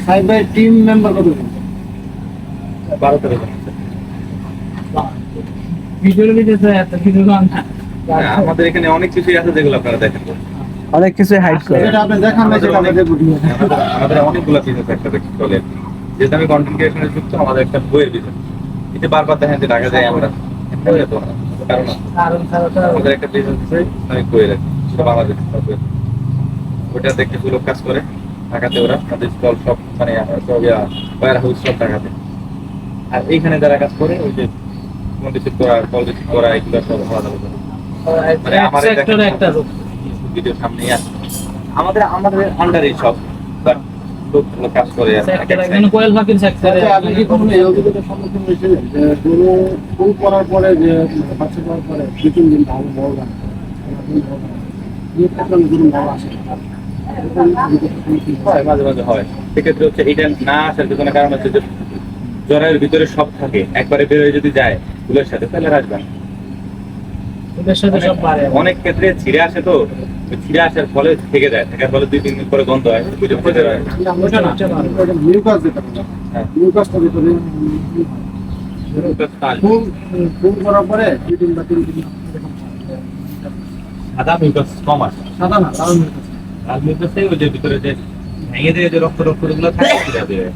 সাহেব ভাই team member কত? 12-13 জন আছে। ভিডিও দিতেছে এত কিছু না। হ্যাঁ, আমাদের এখানে অনেক কিছুই আছে যেগুলো আপনারা দেখেন। অনেক কিছু হাইড করে। এটা আপনি দেখান না, সেটা আমাদের বুঝিয়ে। আমাদের অনেকগুলো বিজনেস একটা দেখতে চলে। যেহেতু আমি কন্টেন্ট ক্রিয়েশনে যুক্ত, আমাদের একটা বইয়ের বিজনেস। এটা বারবার দেখেন যে ঢাকা যাই আমরা। এমনি তো না। কারণ আমাদের একটা বিজনেস আছে, আমি বইয়ের আছি। সেটা বাংলাদেশ বইয়ের। ওটাতে কিছু লোক কাজ করে। ঢাকাতে ওরা তাদের স্টল সব মানে সব ওয়ার হাউস সব ঢাকাতে। আর এইখানে যারা কাজ করে ওই যে ফোন রিসিভ করা, কল রিসিভ করা, এগুলো সব আলাদা আলাদা। মানে আমার সেক্টরে একটা রূপ। ভিডিও সামনেই আছে। আমাদের আন্ডারে সব বাট লোকগুলো কাজ করে আর সেক্টর একজন কোয়েল ফাকির সেক্টরে। আপনি কি কোনো এই অভিজ্ঞতার সম্মুখীন হয়েছিলেন যে কোনো ফুল করার পরে যে বাচ্চা করার পরে 2-3 দিন ভালো বড় লাগে এই ক্ষেত্রে কোনো ভালো আসে হয়, মাঝে মাঝে হয়। সেক্ষেত্রে হচ্ছে এটা না আসার পিছনে কারণ হচ্ছে যে জ্বরের ভিতরে সব থাকে, একবারে বের হয়ে যদি যায় ফুলের সাথে তাহলে আর আসবে না। ওদের সাথে সব পারে। অনেক ক্ষেত্রে ছিঁড়ে আসে তো, ওই ছিঁড়ে আসার ফলে থেকে যায়, থাকার ফলে 2-3 দিন পরে গন্ধ হয়, বুঝে বুঝে যায়। ওটা না মিউকাস যেটা হ্যাঁ। মিউকাসটা ভিতরে ফুল ফুল করার পরে 2 দিন বা 3 দিন সাদা মিউকাস কম আসে, সাদা না লাল মিউকাস। লাল মিউকাসে ওই যে ভিতরে যে ভেঙে দিয়ে যে রক্ত গুলো থাকে সেটা বের হয়।